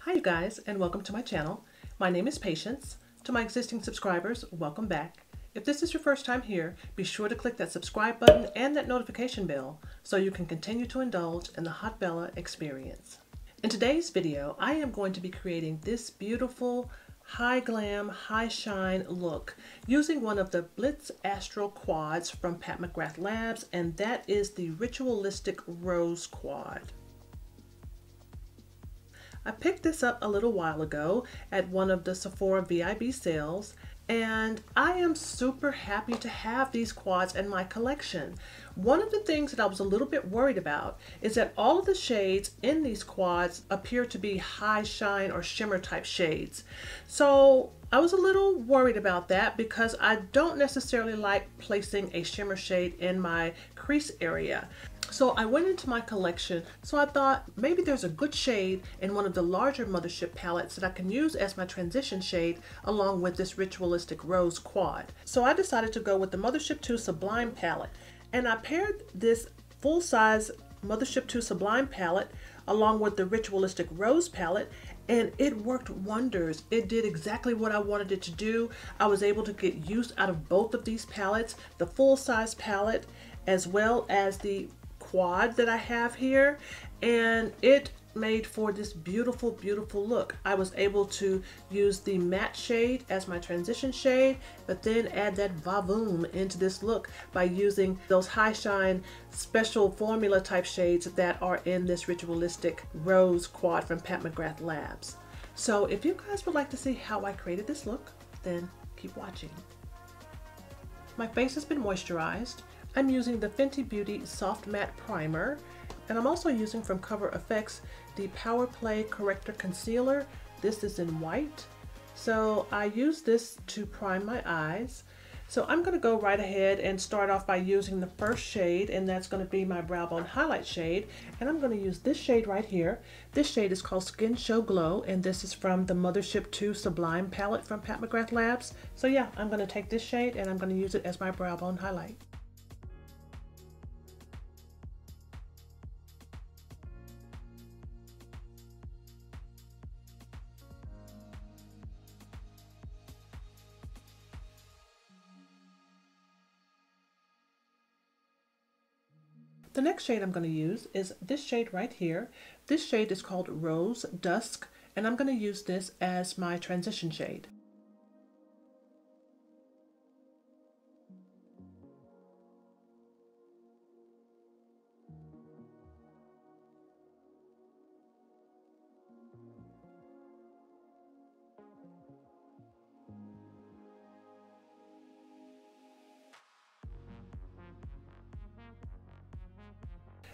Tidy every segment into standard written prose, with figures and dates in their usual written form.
Hi you guys, and welcome to my channel. My name is Patience. To my existing subscribers, welcome back. If this is your first time here, be sure to click that subscribe button and that notification bell so you can continue to indulge in the Haute Bella experience. In today's video, I am going to be creating this beautiful high glam, high shine look using one of the Blitz Astral quads from Pat McGrath Labs, and that is the Ritualistic Rose Quad. I picked this up a little while ago at one of the Sephora VIB sales, and I am super happy to have these quads in my collection. One of the things that I was a little bit worried about is that all of the shades in these quads appear to be high shine or shimmer type shades. So I was a little worried about that because I don't necessarily like placing a shimmer shade in my crease area. So I went into my collection, so I thought maybe there's a good shade in one of the larger Mothership palettes that I can use as my transition shade along with this Ritualistic Rose Quad. So I decided to go with the Mothership 2 Sublime palette, and I paired this full-size Mothership 2 Sublime palette along with the Ritualistic Rose palette, and it worked wonders. It did exactly what I wanted it to do. I was able to get use out of both of these palettes, the full-size palette as well as the quad that I have here, and it made for this beautiful, beautiful look. I was able to use the matte shade as my transition shade, but then add that vavoom into this look by using those high shine special formula type shades that are in this Ritualistic Rose Quad from Pat McGrath Labs. So if you guys would like to see how I created this look, then keep watching. My face has been moisturized. I'm using the Fenty Beauty Soft Matte Primer, and I'm also using from Cover FX the Power Play Corrector Concealer. This is in white. So I use this to prime my eyes. So I'm going to go right ahead and start off by using the first shade, and that's going to be my Brow Bone Highlight shade. And I'm going to use this shade right here. This shade is called Skin Show Glow, and this is from the Mothership 2 Sublime palette from Pat McGrath Labs. So yeah, I'm going to take this shade and I'm going to use it as my Brow Bone Highlight. The next shade I'm going to use is this shade right here. This shade is called Rose Dusk, and I'm going to use this as my transition shade.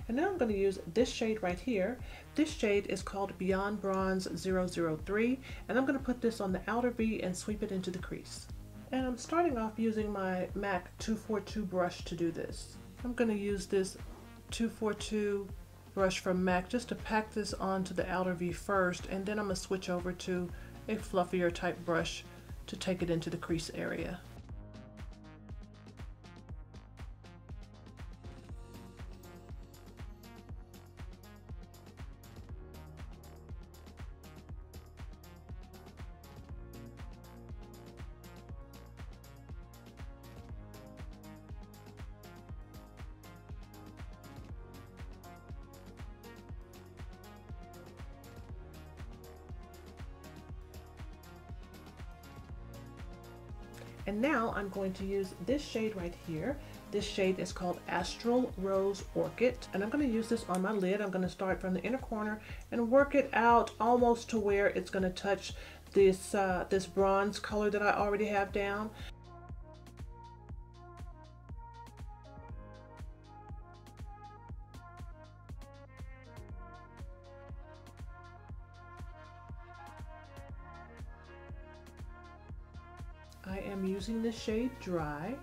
And now I'm going to use this shade right here. This shade is called Beyond Bronze 003, and I'm going to put this on the outer V and sweep it into the crease. And I'm starting off using my MAC 242 brush to do this. I'm going to use this 242 brush from MAC just to pack this onto the outer V first, and then I'm going to switch over to a fluffier type brush to take it into the crease area. And now I'm going to use this shade right here. This shade is called Astral Rose Orchid, and I'm going to use this on my lid. I'm going to start from the inner corner and work it out almost to where it's going to touch this this bronze color that I already have down. I am using the shade Dry.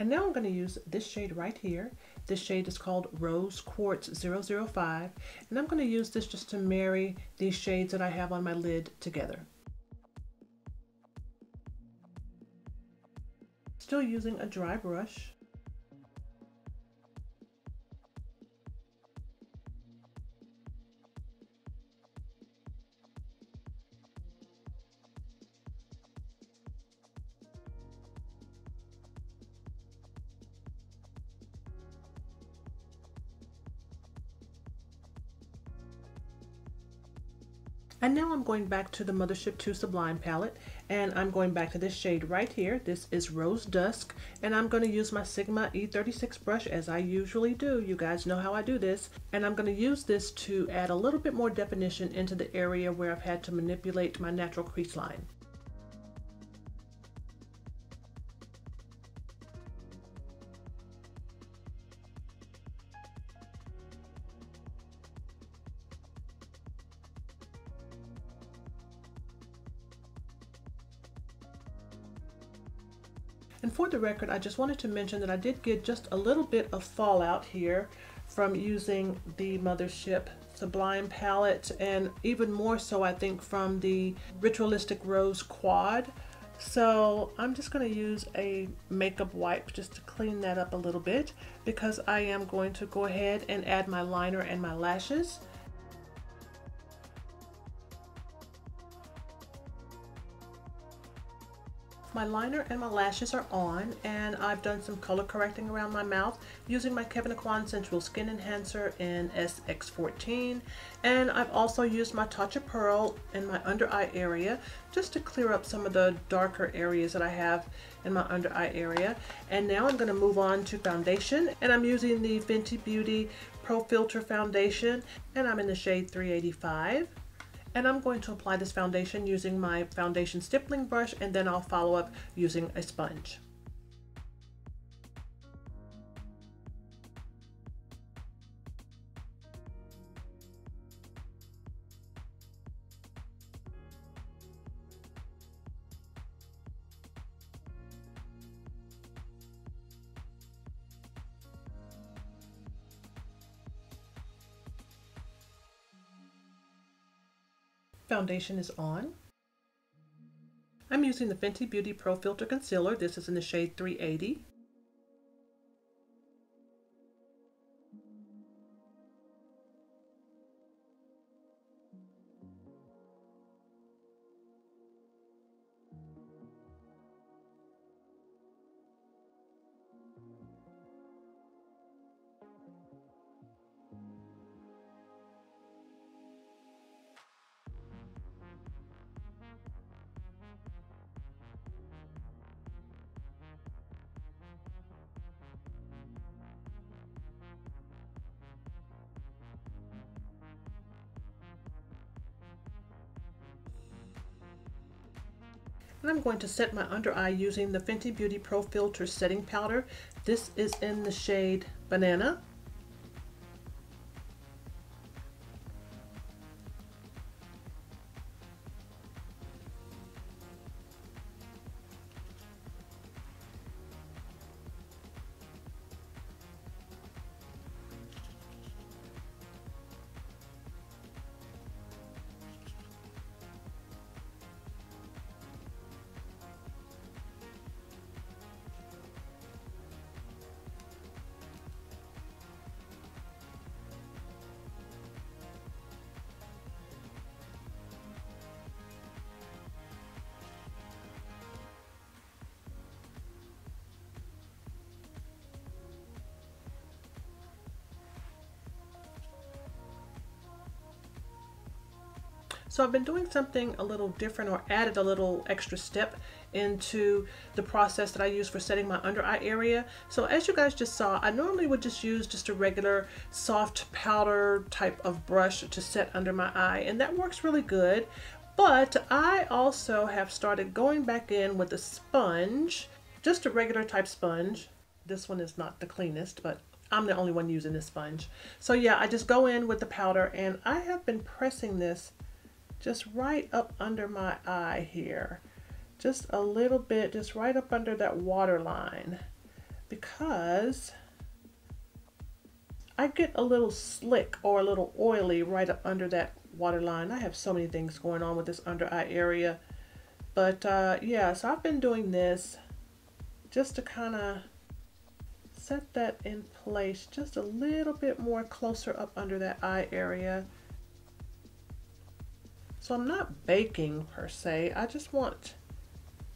And now I'm going to use this shade right here. This shade is called Rose Quartz 005, and I'm going to use this just to marry these shades that I have on my lid together. Still using a dry brush. And now I'm going back to the Mothership 2 Sublime palette, and I'm going back to this shade right here. This is Rose Dusk, and I'm going to use my Sigma E36 brush as I usually do. You guys know how I do this. And I'm going to use this to add a little bit more definition into the area where I've had to manipulate my natural crease line. And for the record, I just wanted to mention that I did get just a little bit of fallout here from using the Mothership Sublime palette, and even more so I think from the Ritualistic Rose Quad. So I'm just going to use a makeup wipe just to clean that up a little bit, because I am going to go ahead and add my liner and my lashes. My liner and my lashes are on, and I've done some color correcting around my mouth using my Kevyn Aucoin Sensual Skin Enhancer in SX14, and I've also used my Touch of Pearl in my under eye area just to clear up some of the darker areas that I have in my under eye area. And now I'm going to move on to foundation, and I'm using the Fenty Beauty Pro Filter foundation, and I'm in the shade 385. And I'm going to apply this foundation using my foundation stippling brush, and then I'll follow up using a sponge. Foundation is on. I'm using the Fenty Beauty Pro Filter Concealer. This is in the shade 380. And I'm going to set my under eye using the Fenty Beauty Pro Filter Setting Powder. This is in the shade Banana. So I've been doing something a little different, or added a little extra step into the process that I use for setting my under eye area. So as you guys just saw, I normally would just use just a regular soft powder type of brush to set under my eye, and that works really good. But I also have started going back in with a sponge, just a regular type sponge. This one is not the cleanest, but I'm the only one using this sponge. So yeah, I just go in with the powder, and I have been pressing this just right up under my eye here. Just a little bit, just right up under that waterline, because I get a little slick or a little oily right up under that waterline. I have so many things going on with this under eye area. But yeah, so I've been doing this just to kind of set that in place just a little bit more closer up under that eye area. So I'm not baking per se. I just want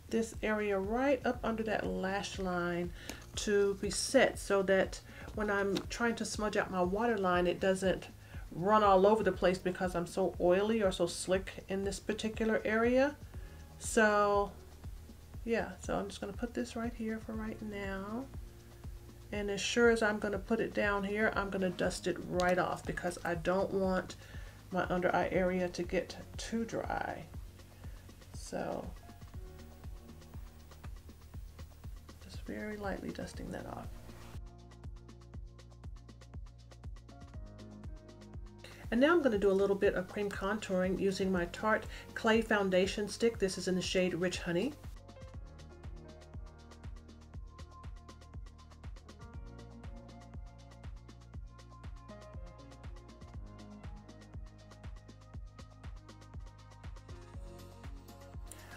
this area right up under that lash line to be set so that when I'm trying to smudge out my waterline, it doesn't run all over the place because I'm so oily or so slick in this particular area. So yeah, so I'm just going to put this right here for right now. And as sure as I'm going to put it down here, I'm going to dust it right off because I don't want my under eye area to get too dry. So just very lightly dusting that off. And now I'm going to do a little bit of cream contouring using my Tarte Clay Foundation Stick. This is in the shade Rich Honey.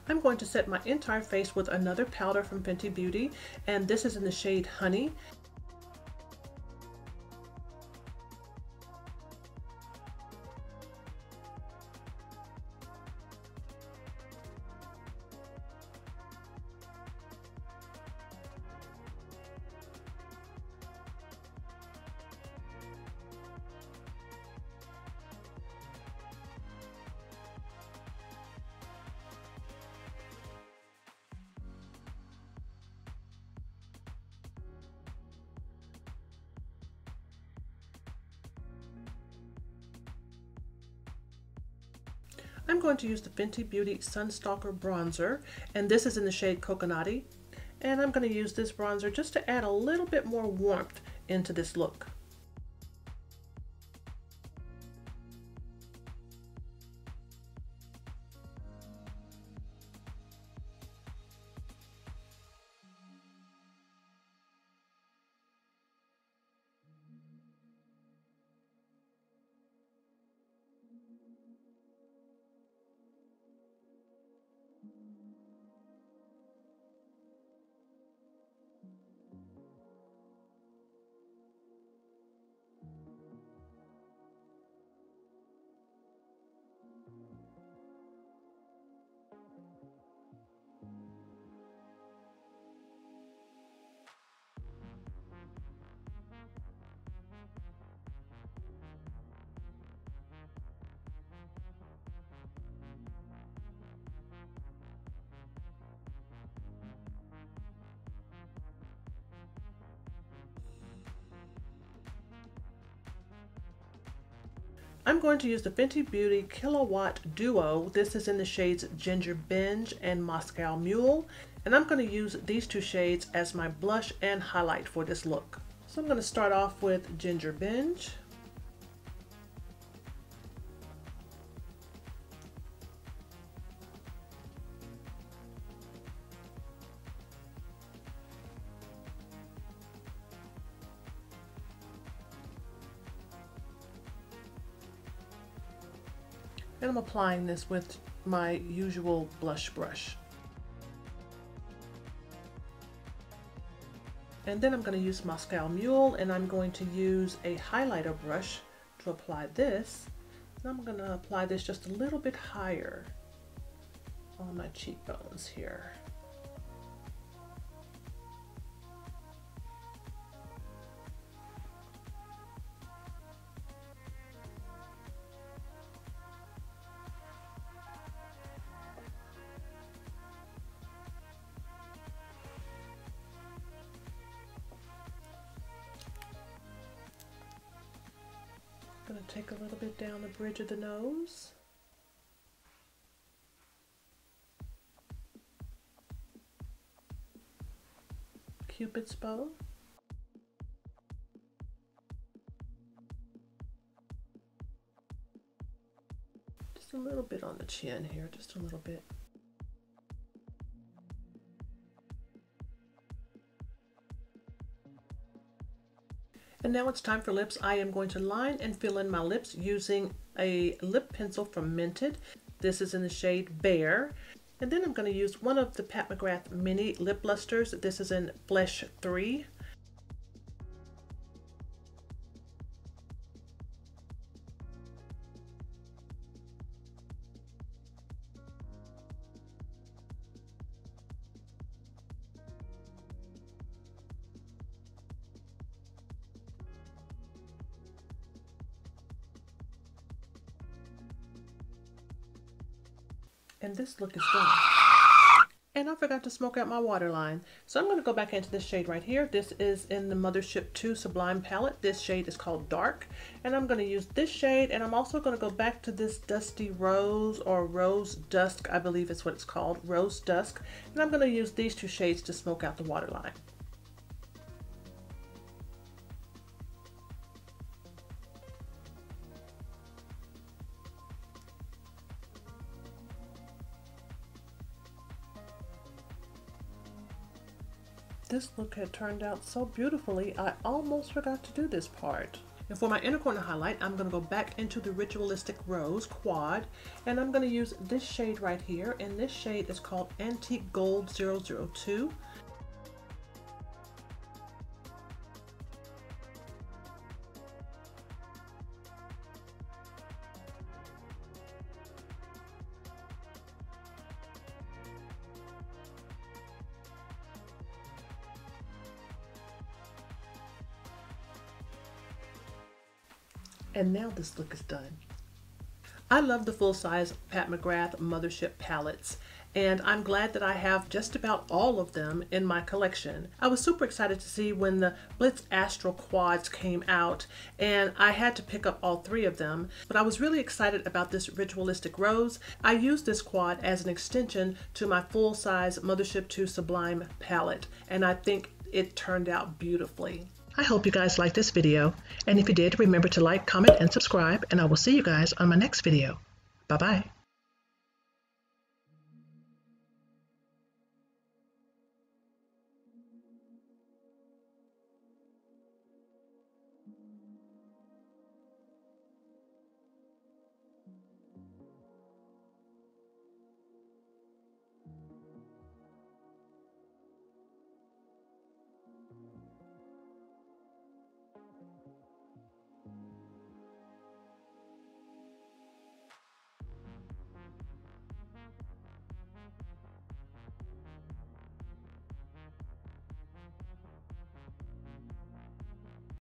I'm going to set my entire face with another powder from Fenty Beauty, and this is in the shade Honey. I'm going to use the Fenty Beauty Sunstalker Bronzer, and this is in the shade Coconutty. And I'm going to use this bronzer just to add a little bit more warmth into this look. I'm going to use the Fenty Beauty Kilowatt Duo. This is in the shades Ginger Binge and Moscow Mule. And I'm going to use these two shades as my blush and highlight for this look. So I'm going to start off with Ginger Binge. And I'm applying this with my usual blush brush. And then I'm going to use Moscow Mule, and I'm going to use a highlighter brush to apply this. And I'm going to apply this just a little bit higher on my cheekbones here. I'm going to take a little bit down the bridge of the nose. Cupid's bow. Just a little bit on the chin here, just a little bit. And And now it's time for lips. I am going to line and fill in my lips using a lip pencil from Mented. This is in the shade Bear. And then I'm going to use one of the Pat McGrath mini lip blusters. This is in Flesh 3. And this look is done. And I forgot to smoke out my waterline. So I'm going to go back into this shade right here. This is in the Mothership 2 Sublime palette. This shade is called Dark. And I'm going to use this shade, and I'm also going to go back to this Dusty Rose, or Rose Dusk, I believe is what it's called, Rose Dusk. And I'm going to use these two shades to smoke out the waterline. This look had turned out so beautifully, I almost forgot to do this part. And for my inner corner highlight, I'm going to go back into the Ritualistic Rose Quad, and I'm going to use this shade right here, and this shade is called Antique Gold 002. And now this look is done. I love the full-size Pat McGrath Mothership palettes, and I'm glad that I have just about all of them in my collection. I was super excited to see when the Blitz Astral quads came out, and I had to pick up all three of them, but I was really excited about this Ritualistic Rose. I used this quad as an extension to my full-size Mothership 2 Sublime palette, and I think it turned out beautifully. I hope you guys liked this video, and if you did, remember to like, comment, and subscribe, and I will see you guys on my next video. Bye-bye.